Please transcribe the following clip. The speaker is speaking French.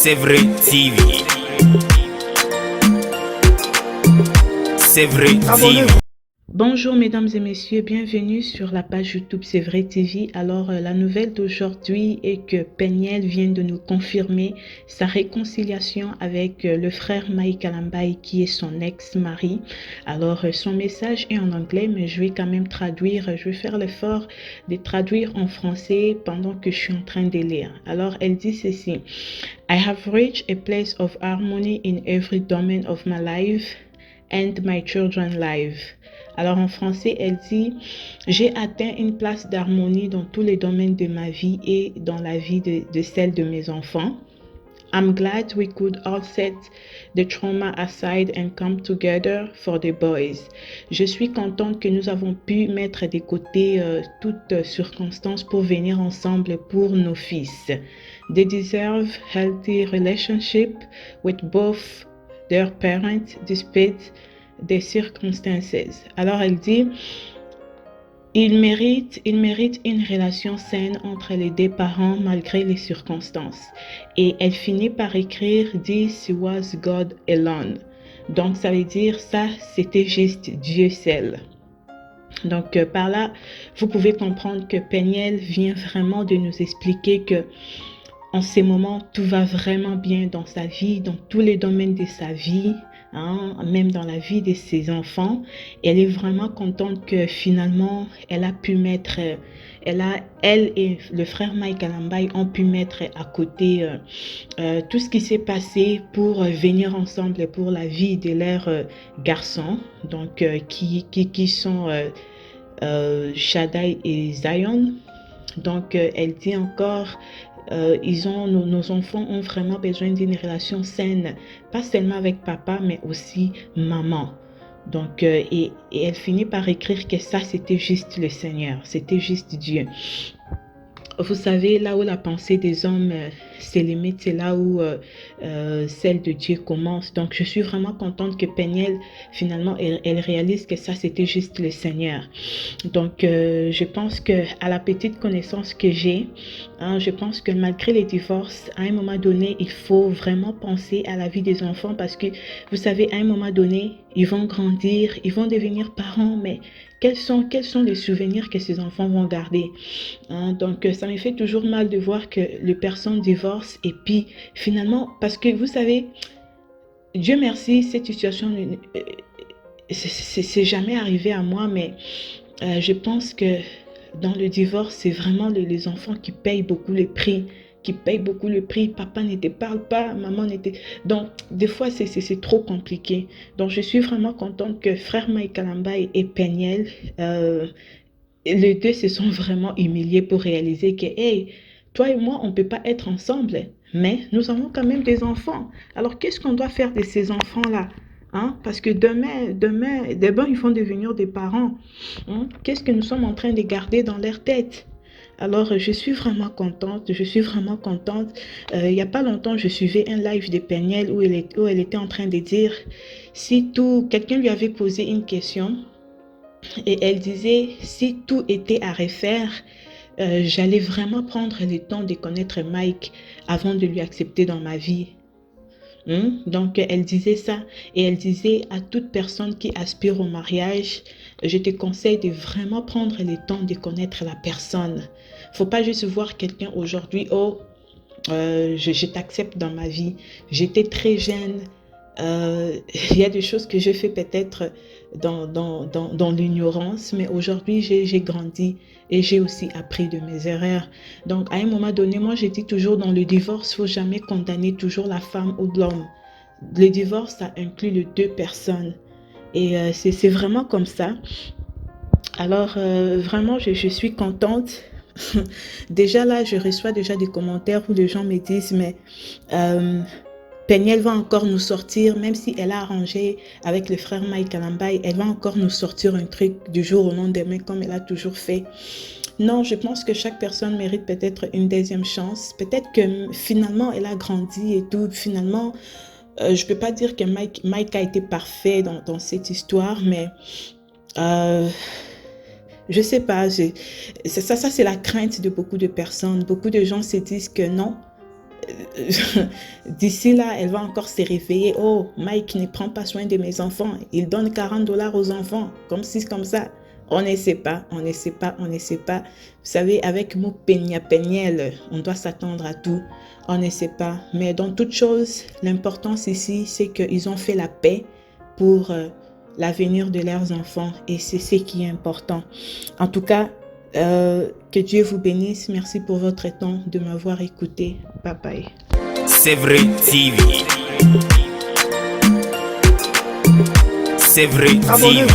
C'est vrai TV. C'est vrai TV. Bonjour mesdames et messieurs, bienvenue sur la page YouTube C'est vrai TV. Alors la nouvelle d'aujourd'hui est que Peniel vient de nous confirmer sa réconciliation avec le frère Mike Kalambaye qui est son ex-mari. Alors son message est en anglais mais je vais quand même traduire, je vais faire l'effort de traduire en français pendant que je suis en train de lire. Alors elle dit ceci: I have reached a place of harmony in every domain of my life and my children's life. Alors en français, elle dit, j'ai atteint une place d'harmonie dans tous les domaines de ma vie et dans la vie de celle de mes enfants. I'm glad we could all set the trauma aside and come together for the boys. Je suis contente que nous avons pu mettre de côté toutes circonstances pour venir ensemble pour nos fils. They deserve healthy relationship with both their parents despite des circonstances. Alors elle dit, il mérite une relation saine entre les deux parents malgré les circonstances. Et elle finit par écrire, This was God alone. Donc ça veut dire, ça c'était juste Dieu seul. Donc par là, vous pouvez comprendre que Peniel vient vraiment de nous expliquer que en ces moments, tout va vraiment bien dans sa vie, dans tous les domaines de sa vie. Même dans la vie de ses enfants. Elle est vraiment contente que finalement, elle a pu mettre, elle et le frère Mike Kalambaye ont pu mettre à côté tout ce qui s'est passé pour venir ensemble pour la vie de leurs garçons, donc qui sont Shaddai et Zion. Donc, elle dit encore, nos enfants ont vraiment besoin d'une relation saine, pas seulement avec papa, mais aussi maman. Donc, et elle finit par écrire que ça, c'était juste le Seigneur, c'était juste Dieu. Vous savez, là où la pensée des hommes se limite, c'est là où celle de Dieu commence. Donc, je suis vraiment contente que Peniel, finalement, elle réalise que ça, c'était juste le Seigneur. Donc, je pense que à la petite connaissance que j'ai, je pense que malgré les divorces, à un moment donné, il faut vraiment penser à la vie des enfants parce que, vous savez, à un moment donné, ils vont grandir, ils vont devenir parents, mais quels sont les souvenirs que ces enfants vont garder? Donc, ça me fait toujours mal de voir que les personnes divorcent et puis finalement, parce que vous savez, Dieu merci, cette situation, c'est jamais arrivé à moi, mais je pense que dans le divorce, c'est vraiment les enfants qui payent beaucoup le prix. Papa ne te parle pas, maman n'était... Donc, des fois, c'est trop compliqué. Donc, je suis vraiment contente que frère Mike Kalambaye et Peniel, les deux se sont vraiment humiliés pour réaliser que, hey, toi et moi, on ne peut pas être ensemble, mais nous avons quand même des enfants. Alors, qu'est-ce qu'on doit faire de ces enfants-là? Parce que demain, ils vont devenir des parents. Qu'est-ce que nous sommes en train de garder dans leur tête? Alors, je suis vraiment contente. Il n'y a pas longtemps, je suivais un live de Peniel où elle était en train de dire, quelqu'un lui avait posé une question et elle disait, si tout était à refaire, j'allais vraiment prendre le temps de connaître Mike avant de lui accepter dans ma vie. Donc, elle disait ça et elle disait à toute personne qui aspire au mariage, je te conseille de vraiment prendre le temps de connaître la personne. Faut pas juste voir quelqu'un aujourd'hui, je t'accepte dans ma vie. J'étais très jeune. Il y a des choses que je fais peut-être dans l'ignorance, mais aujourd'hui, j'ai grandi et j'ai aussi appris de mes erreurs. Donc, à un moment donné, moi, j'ai dit toujours dans le divorce, il ne faut jamais condamner toujours la femme ou l'homme. Le divorce, ça inclut les deux personnes. Et c'est vraiment comme ça. Alors, vraiment, je suis contente. Déjà là, je reçois déjà des commentaires où les gens me disent, mais... Peniel va encore nous sortir, même si elle a arrangé avec le frère Mike Kalambaye, elle va encore nous sortir un truc du jour au lendemain comme elle a toujours fait. Non, je pense que chaque personne mérite peut-être une deuxième chance. Peut-être que finalement elle a grandi et tout. Finalement, je ne peux pas dire que Mike a été parfait dans cette histoire, mais je ne sais pas. Ça c'est la crainte de beaucoup de personnes. Beaucoup de gens se disent que non. d'ici là, elle va encore se réveiller. Oh, Mike ne prend pas soin de mes enfants. Il donne $40 aux enfants, comme ci, comme ça. On ne sait pas, on ne sait pas, on ne sait pas. Vous savez, avec mon peigna-peignel, on doit s'attendre à tout. On ne sait pas. Mais dans toute chose, l'importance ici, c'est qu'ils ont fait la paix pour l'avenir de leurs enfants. Et c'est ce qui est important. En tout cas, que Dieu vous bénisse. Merci pour votre temps de m'avoir écouté. Bye bye. C'est vrai TV. C'est vrai TV.